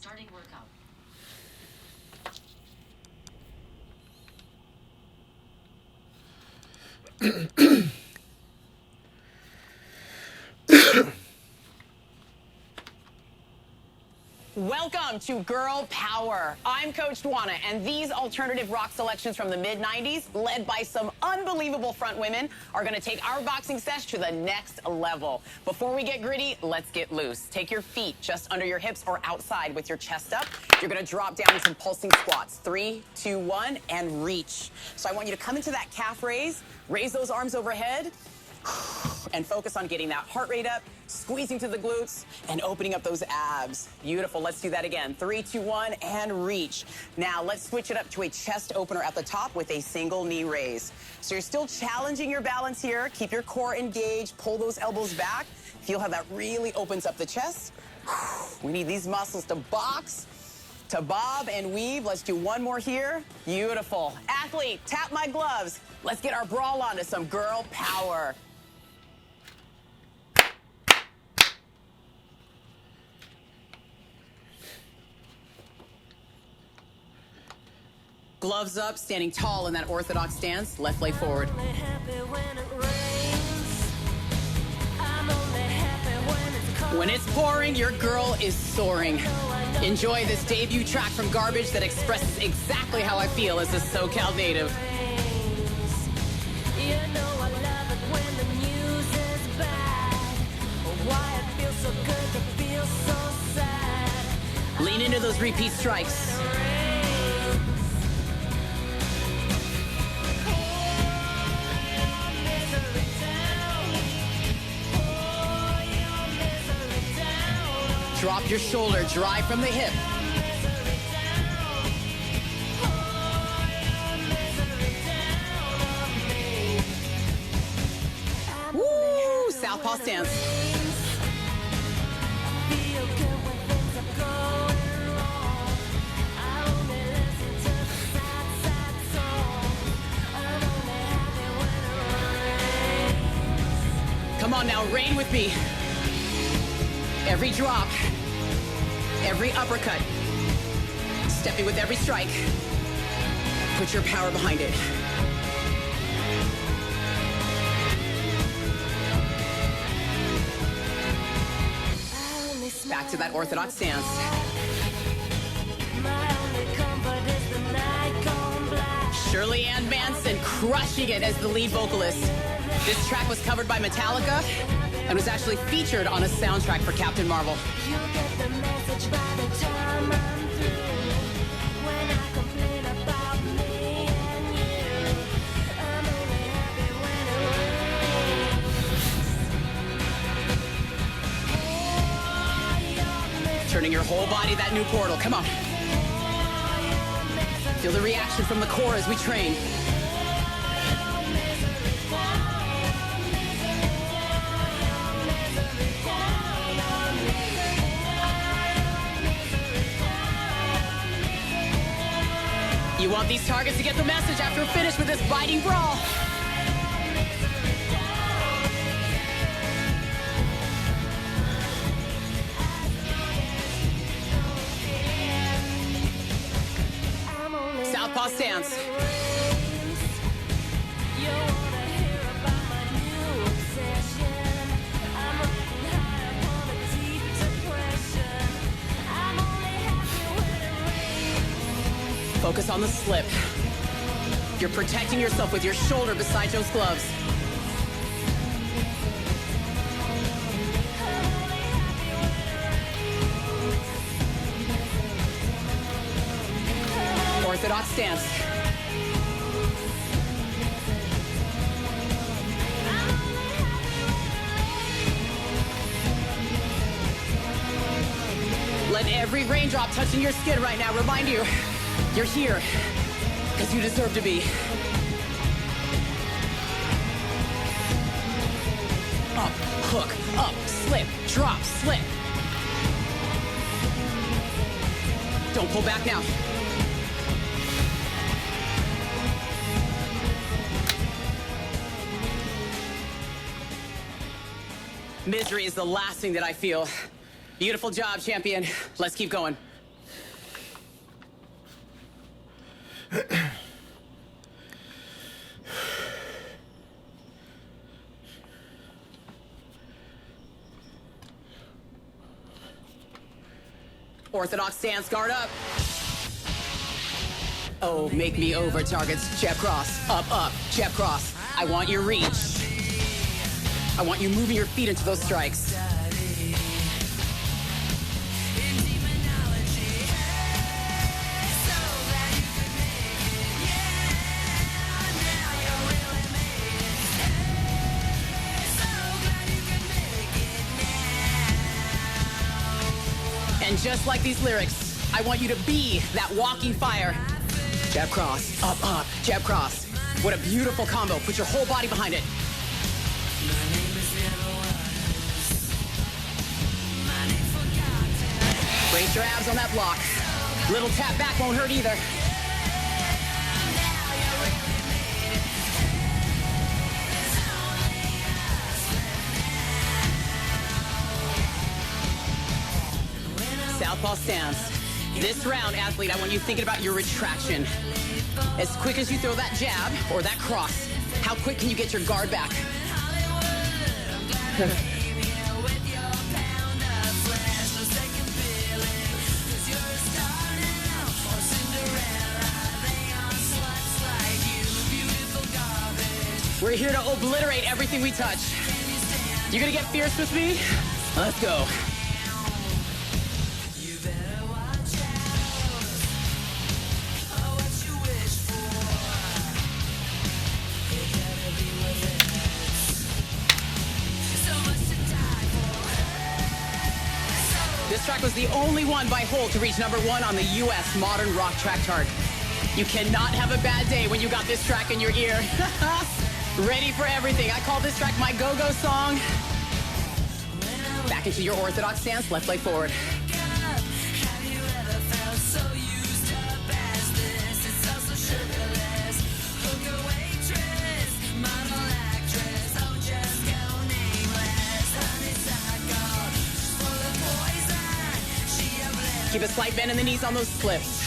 Starting workout. Welcome to Girl Power. I'm Coach Dwana, and these alternative rock selections from the mid-90s, led by some unbelievable front women, are going to take our boxing sesh to the next level. Before we get gritty, let's get loose. Take your feet just under your hips or outside with your chest up. You're going to drop down in some pulsing squats. 3, 2, 1, and reach. So I want you to come into that calf raise those arms overhead, and focus on getting that heart rate up, squeezing to the glutes, and opening up those abs. Beautiful. Let's do that again. 3, 2, 1, and reach. Now, let's switch it up to a chest opener at the top with a single knee raise. So you're still challenging your balance here. Keep your core engaged. Pull those elbows back. Feel how that really opens up the chest. We need these muscles to box, to bob and weave. Let's do one more here. Beautiful. Athlete, tap my gloves. Let's get our brawl on to some girl power. Gloves up, standing tall in that orthodox stance, left leg forward. When it's pouring, your girl is soaring. Enjoy this debut track from Garbage that expresses exactly how I feel as a SoCal native. Lean into those repeat strikes. Drop your shoulder, drive from the hip. Woo! Southpaw stance. Come on now, rain with me. Every drop, every uppercut, stepping with every strike. Put your power behind it. Back to that orthodox stance. Shirley Ann Manson crushing it as the lead vocalist. This track was covered by Metallica and was actually featured on a soundtrack for Captain Marvel. Turning your whole body that new portal. Come on. Feel the reaction from the core as we train. You want these targets to get the message after we're finished with this biting brawl. Southpaw stance. Focus on the slip. You're protecting yourself with your shoulder beside those gloves. Orthodox stance. Let every raindrop touching your skin right now remind you you're here because you deserve to be. Up, hook, up, slip, drop, slip. Don't pull back now. Misery is the last thing that I feel. Beautiful job, champion. Let's keep going. Orthodox stance, guard up. Oh, make me over targets. Jab cross, up, jab cross. I want your reach. I want you moving your feet into those strikes. And just like these lyrics, I want you to be that walking fire. Jab cross, up, jab cross. What a beautiful combo. Put your whole body behind it. Brace your abs on that block. Little tap back won't hurt either. Southpaw stance. This round, athlete, I want you thinking about your retraction. As quick as you throw that jab or that cross, how quick can you get your guard back? We're here to obliterate everything we touch. You gonna get fierce with me? Let's go. This track was the only one by Holt to reach #1 on the US Modern Rock Track Chart. You cannot have a bad day when you got this track in your ear. Ready for everything. I call this track my go-go song. Back into your orthodox stance, left leg forward. Keep a slight bend in the knees on those flips.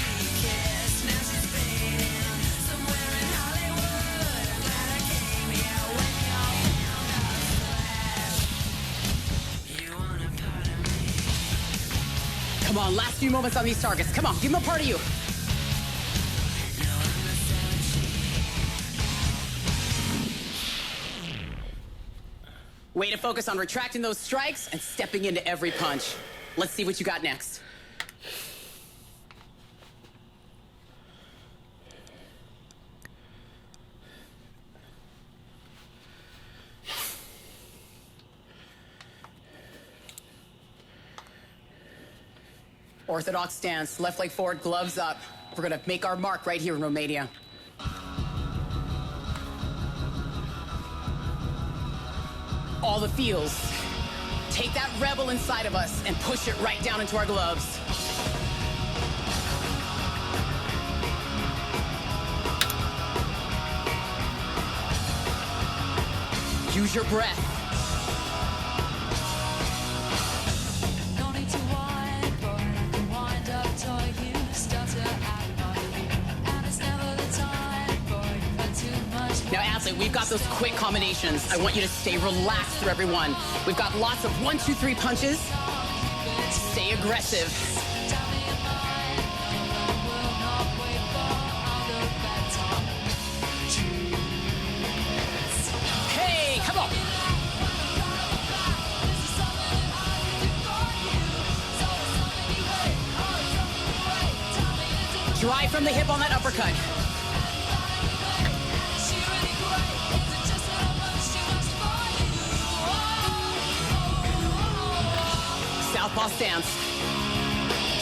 Come on, last few moments on these targets. Come on, give them a part of you. Way to focus on retracting those strikes and stepping into every punch. Let's see what you got next. Orthodox stance, left leg forward, gloves up. We're gonna make our mark right here in Romania. All the feels. Take that rebel inside of us and push it right down into our gloves. Use your breath. Now, athlete, we've got those quick combinations. I want you to stay relaxed through every one. We've got lots of 1, 2, 3 punches. Stay aggressive. Hey, come on. Drive from the hip on that uppercut. Southpaw stance.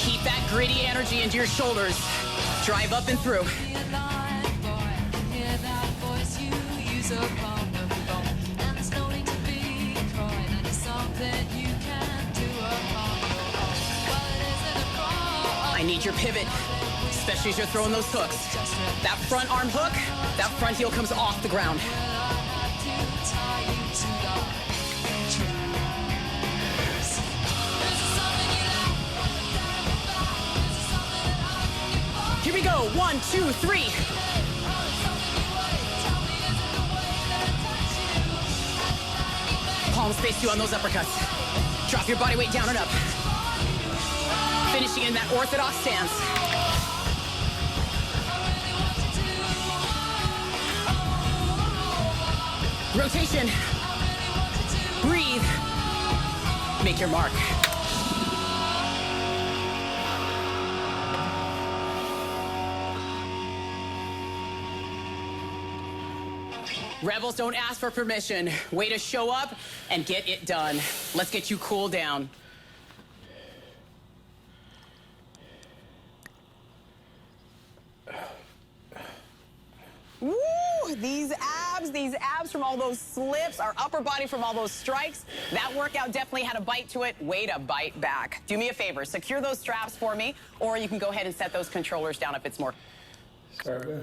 Keep that gritty energy into your shoulders. Drive up and through. I need your pivot, especially as you're throwing those hooks. That front arm hook, that front heel comes off the ground. Here we we go. 1, 2, 3. Palms face you on those uppercuts. Drop your body weight down and up. Finishing in that orthodox stance. Rotation. Breathe. Make your mark. Rebels don't ask for permission. Way to show up and get it done. Let's get you cooled down. Woo! These abs from all those slips, our upper body from all those strikes. That workout definitely had a bite to it. Way to bite back. Do me a favor, secure those straps for me, or you can go ahead and set those controllers down if it's more. Sorry.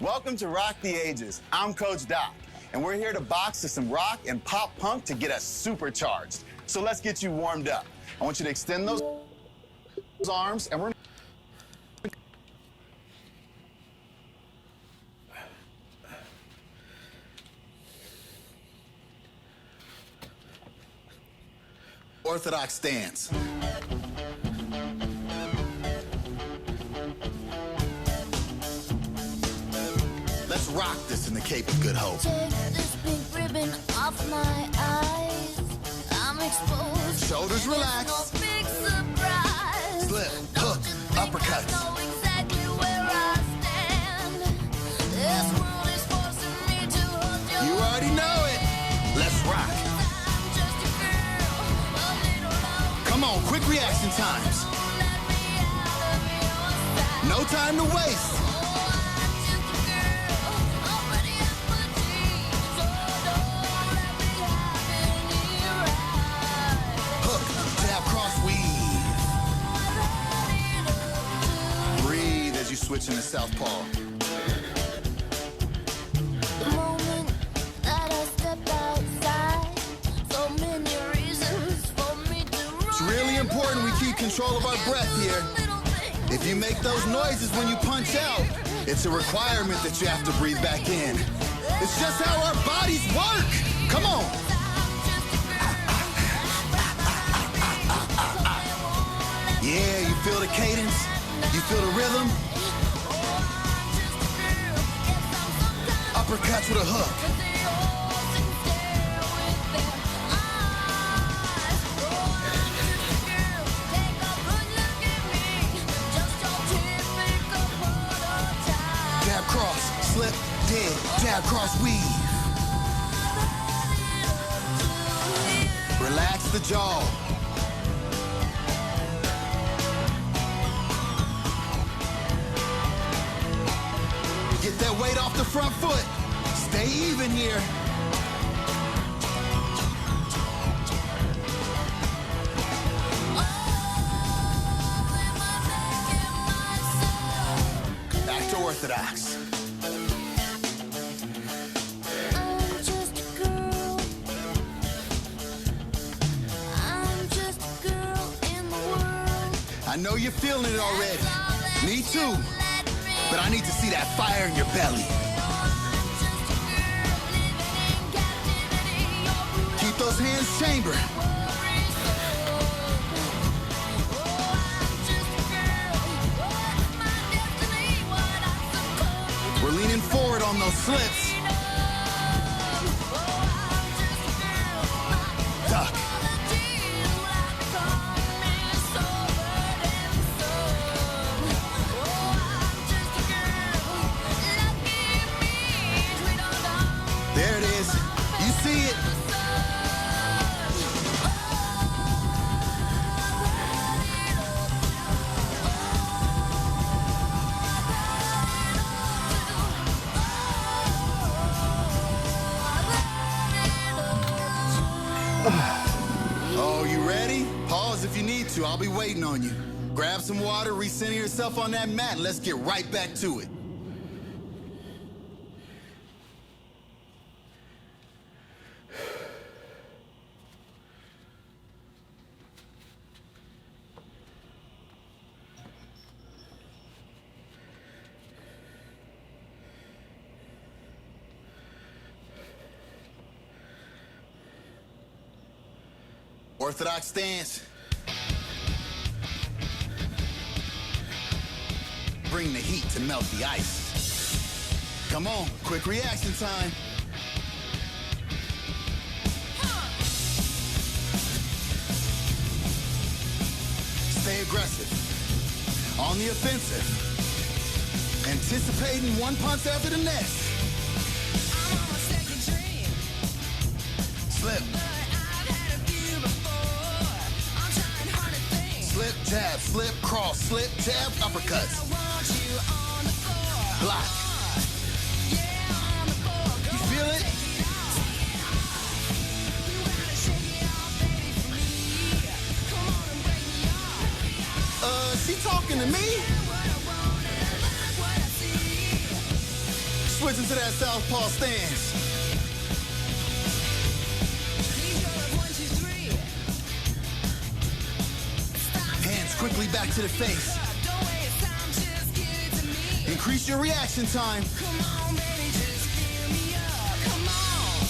Welcome to Rock the Ages. I'm Coach Doc, and we're here to box to some rock and pop punk to get us supercharged. So let's get you warmed up. I want you to extend those arms, and we're orthodox stance. Let's rock this in the Cape of Good Hope. Take this pink ribbon off my eyes. I'm exposed. Shoulders relax. No big surprise. Slip, hook, uppercuts. I know exactly where I stand. This world is forcing me to hold You already know it. Let's rock. I'm just a girl, a little love. Come on, quick reaction times. Let me out of your sight. No time to waste. Hook, jab, cross, weave. Breathe as you switch into southpaw. The moment that I step outside, so many reasons for me to run. It's really important we keep control of our breath here. If you make those noises when you punch out, it's a requirement that you have to breathe back in. It's just how our bodies work. Come on. Yeah, you feel the cadence? You feel the rhythm? Uppercuts with a hook. Jab, cross, slip, dig, jab, cross, weave. Relax the jaw. Get that weight off the front foot. Stay even here. Back to orthodox. I'm just a girl. I'm just a girl in the world. I know you're feeling it already. Me too. But I need to see that fire in your belly. Keep those hands chambered. those slips. Duck. There it is. You see it. Oh, you ready? Pause if you need to. I'll be waiting on you. Grab some water, recenter yourself on that mat, and let's get right back to it. Orthodox stance. Bring the heat to melt the ice. Come on, quick reaction time. Stay aggressive. On the offensive. Anticipating one punch after the next. I'm on my second dream. Slip. Slip, jab, slip, cross, slip, jab, uppercuts. Block. You feel it? She talking to me? Switching to that southpaw stance. Quickly back to the face. Increase your reaction time. Come on, baby, just fill me up. Come on,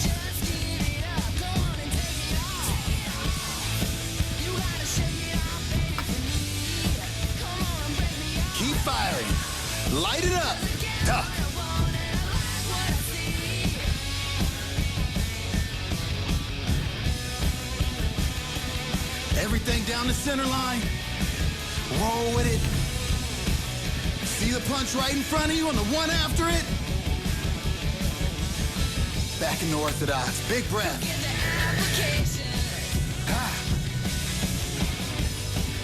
just give it up. Go on and take it off. You gotta shake it off, baby, for me. Come on, break me off. Keep firing. Light it up. Duck. Everything down the center line. Roll with it. See the punch right in front of you and the one after it. Back in the orthodox. Big breath. Ah.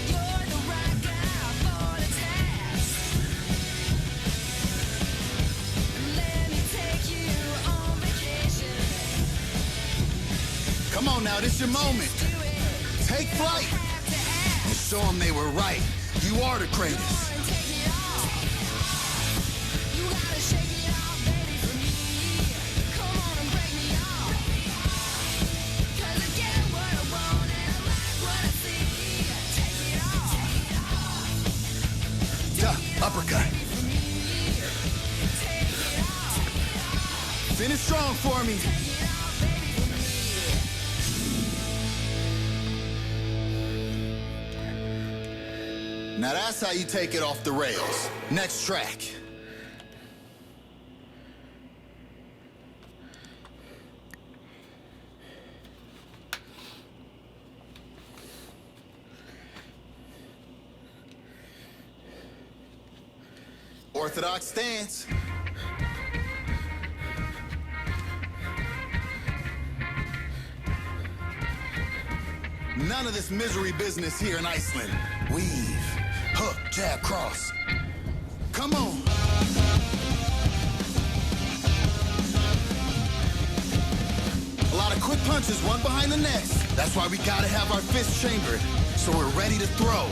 You're the right guy for the task. Let me take you on vacation. Come on now, this your moment. Take flight and show them they were right. You are the greatest. Duck, uppercut. Finish strong for me. Now that's how you take it off the rails. Next track. Orthodox stance. None of this misery business here in Iceland. Weave. Hook, jab, cross. Come on. A lot of quick punches, one behind the next. That's why we gotta have our fists chambered, so we're ready to throw.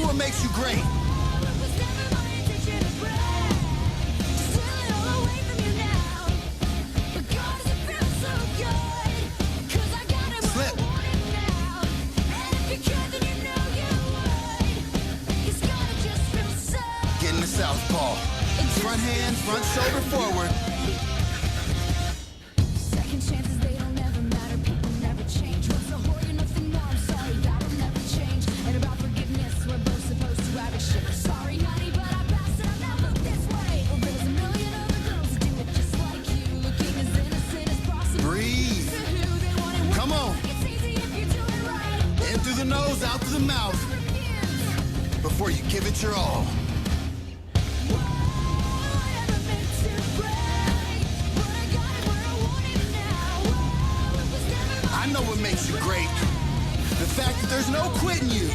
What makes you great? southpaw. Front hand, front shoulder forward. Second chances, they don't ever matter. People never change. Once a whore, you're nothing more. I'm sorry, that'll never change. And about forgiveness, we're both supposed to have a shit. Sorry, honey, but I passed it. I'm not looked this way. Well, there's a million other girls that do it just like you, looking as innocent as possible. Breathe. To who they want it, Come on. it's easy if you do it right. In through the nose, out through the mouth. Before you give it your all. I know what makes you great. The fact that there's no quitting you.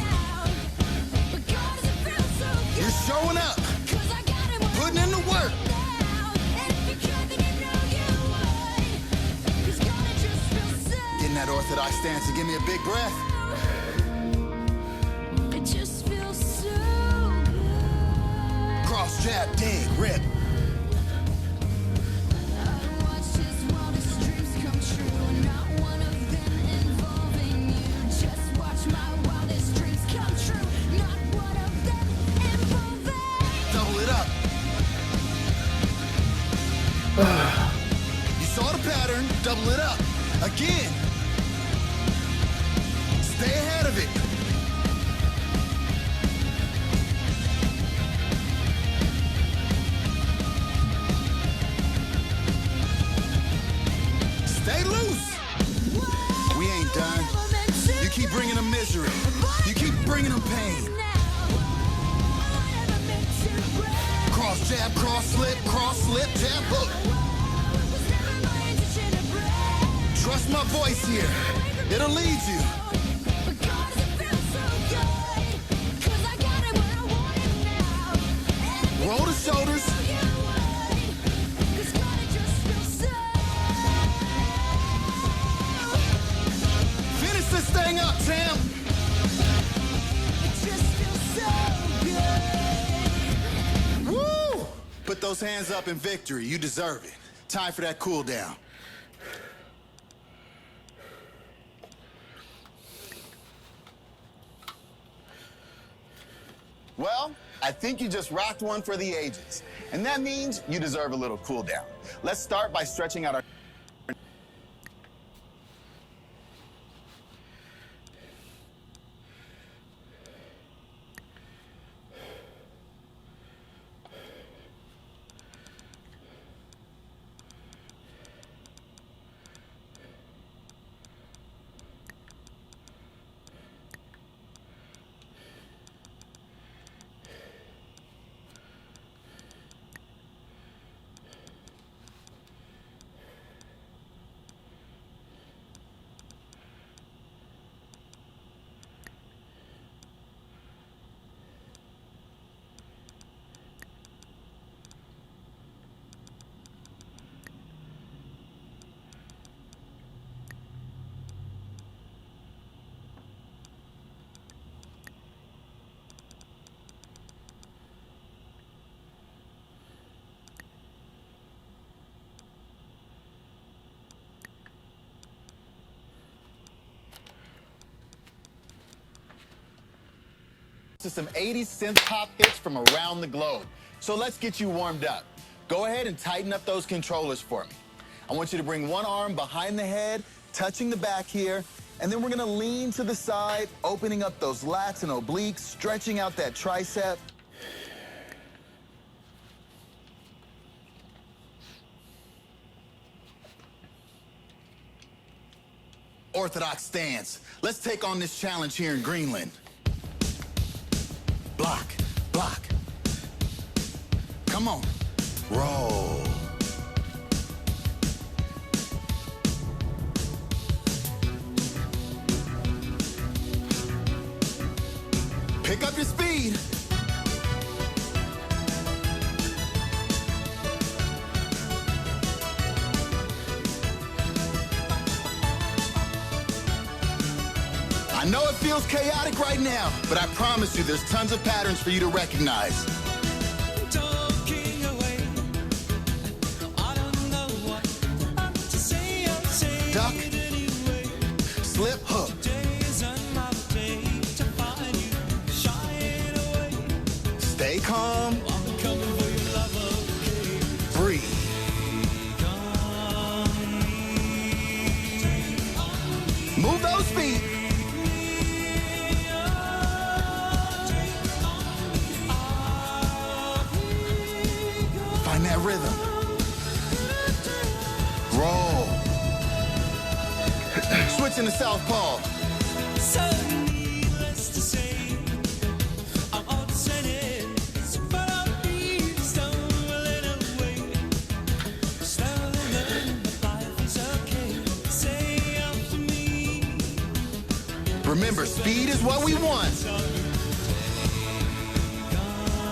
You're showing up, putting in the work. Getting that orthodox stance and give me a big breath. It just feels so good. Cross, jab, dig, rip. I watched his wildest dreams come true, not one of them involving you. Just watch my wildest dreams come true, not one of them involving. Double it up. You saw the pattern, double it up. Again. Stay ahead of it. Stay loose. We ain't done. You keep bringing them misery. You keep bringing them pain. Cross jab, cross slip, jab hook. Trust my voice here. It'll lead you. Roll the shoulders. Finish this thing up, champ. Woo! Put those hands up in victory. You deserve it. Time for that cool down. Well, I think you just rocked one for the ages. And that means you deserve a little cool down. Let's start by stretching out our... to some 80s synth pop hits from around the globe. So let's get you warmed up. Go ahead and tighten up those controllers for me. I want you to bring one arm behind the head, touching the back here, and then we're gonna lean to the side, opening up those lats and obliques, stretching out that tricep. Orthodox stance. Let's take on this challenge here in Greenland. Block, block. Come on. Roll. Pick up your speed. I know it feels chaotic right now, but I promise you there's tons of patterns for you to recognize. Talking away. I don't know what to say. I'll say Duck. it anyway. Slip, hook. Today is another day to find you shying away. Stay calm. I'm coming that rhythm. Roll. Switching to southpaw. So needless to say, I'm all tennis, but I'll be stumbling away. Slowly learn that life is okay. Say after me. Remember, speed is what we want.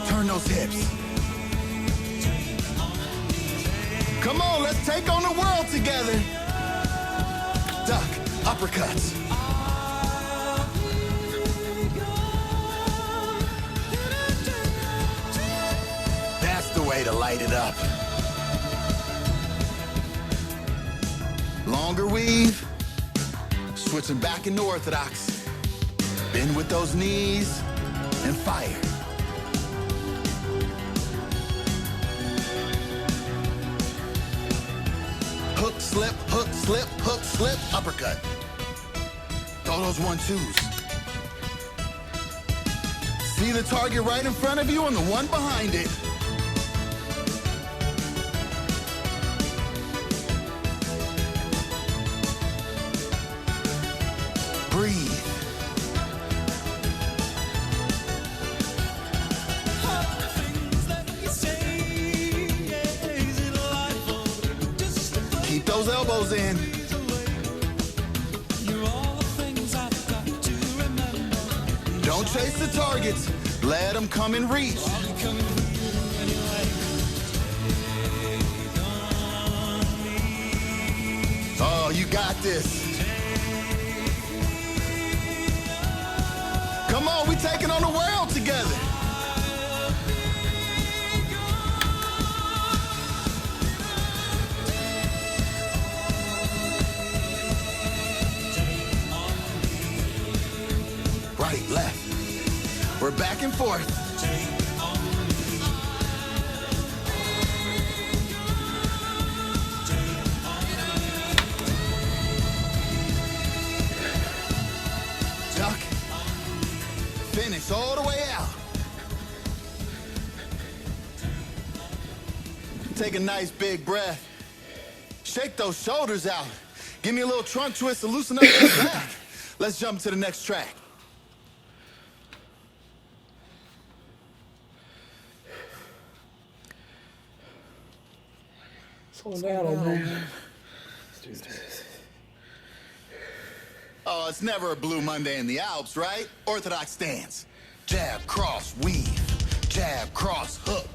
Turn those hips. Come on, let's take on the world together. Duck, uppercuts. That's the way to light it up. Longer weave. Switching back into orthodox. Bend with those knees and fire. Hook, slip, uppercut. Throw those 1-2s. See the target right in front of you and the one behind it. Breathe. Things that you say, is it life or just a Keep those elbows in. ways away? You're all the things I've got to remember. Don't chase the targets. Let them come and reach. Come through anyway. Oh, you got this. Come on, we taking on the world together. Right, left. We're back and forth. Duck. Finish all the way out. Take a nice big breath. Shake those shoulders out. Give me a little trunk twist to loosen up that back. Let's jump to the next track. Slow down, man. Oh, it's never a blue Monday in the Alps, right? Orthodox stance. Jab, cross, weave. Jab, cross, hook.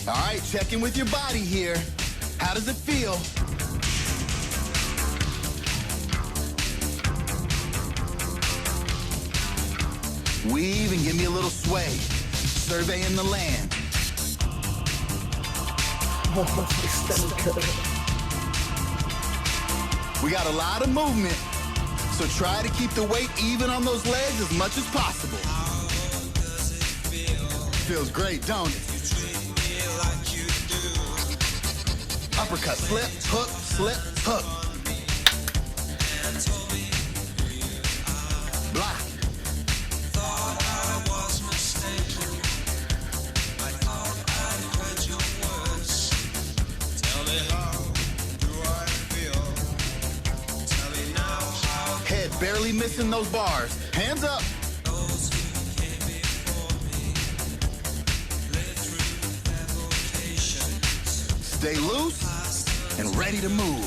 All right, check in with your body here. How does it feel? Weave and give me a little sway. Surveying the land. Extended cut. We got a lot of movement, so try to keep the weight even on those legs as much as possible. Feels great, don't it? Uppercut, slip, hook. Block. Head barely missing those bars. Hands up. Stay loose and ready to move.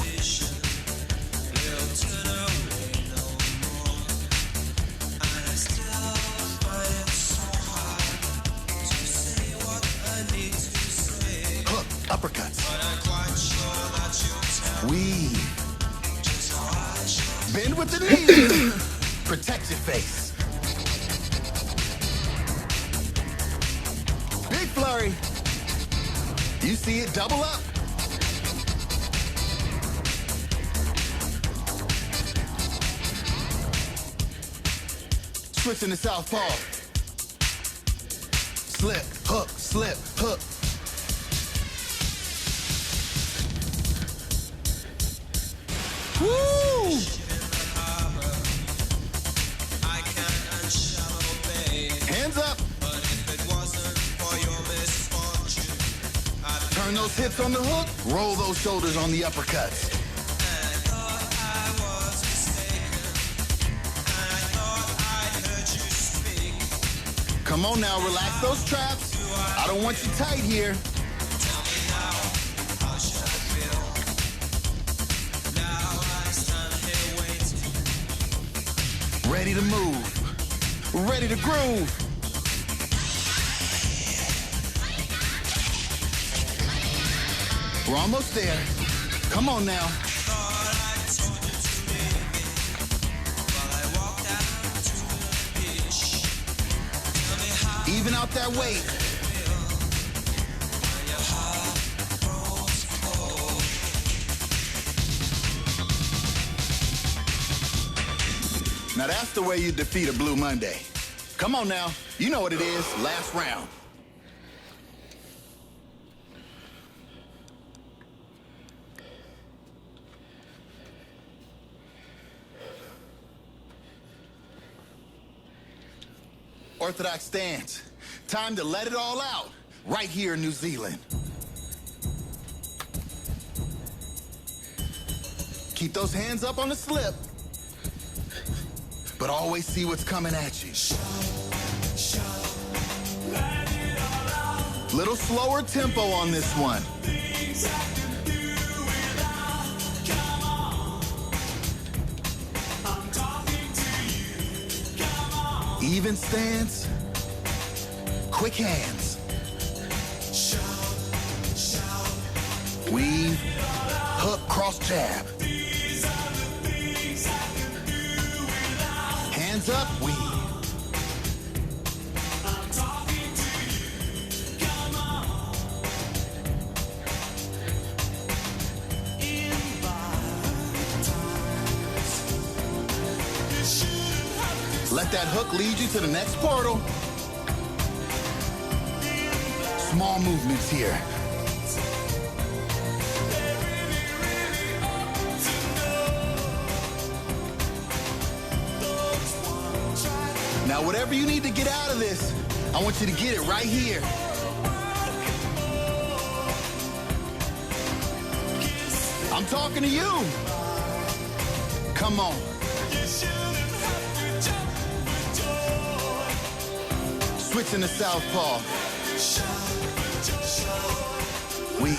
Hook, uppercuts. Weave. Bend with the knees. Protect your face. Big flurry. You see it, double up. Switching to southpaw. Slip, hook. Woo! those hips on the hook, roll those shoulders on the uppercuts. Come on now, relax those traps. I don't want you tight here. Ready to move. Ready to groove. We're almost there. Come on now. Even out that weight. Now that's the way you defeat a Blue Monday. Come on now. You know what it is. Last round. Orthodox stance. Time to let it all out, right here in New Zealand. Keep those hands up on the slip, but always see what's coming at you. Little slower tempo on this one. Even stance, quick hands. Weave, hook, cross, jab. Hands up, weave. Let that hook lead you to the next portal. Small movements here. Now, whatever you need to get out of this, I want you to get it right here. I'm talking to you. Come on. Switching to southpaw. Weave.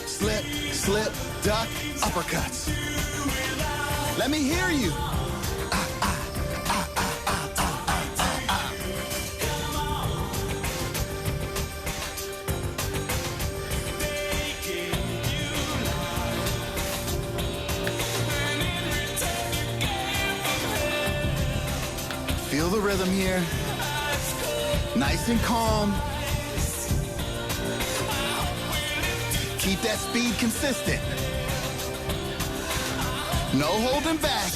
Slip, slip, duck, uppercuts. Let me hear you. Feel the rhythm here. Nice and calm. Keep that speed consistent. No holding back.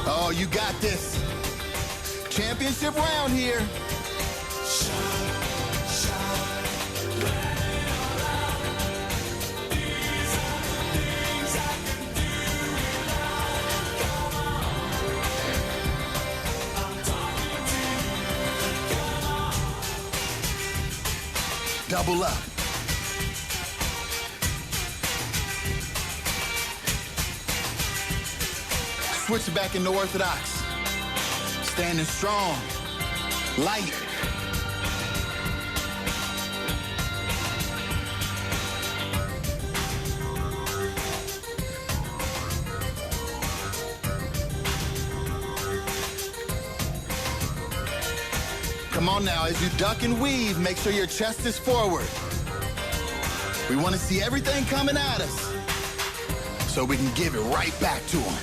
Oh, you got this. Championship round here. Double up. Switch back into orthodox. Standing strong, light. Come on now, as you duck and weave, make sure your chest is forward. We want to see everything coming at us so we can give it right back to them.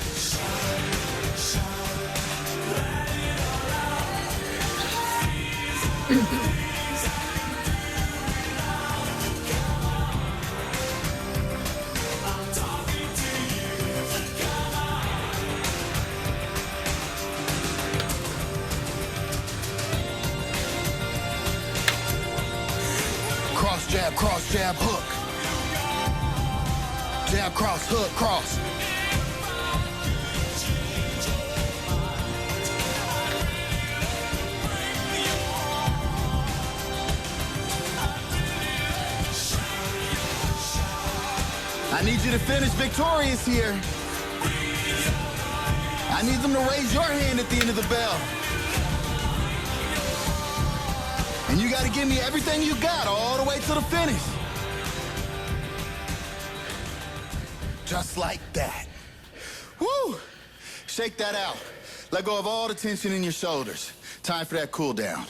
Cross jab, hook. jab, cross, hook, cross. I need you to finish victorious here. I need them to raise your hand at the end of the bell. And you got to give me everything you got all the way to the finish. Just like that. Woo! Shake that out. Let go of all the tension in your shoulders. Time for that cool down.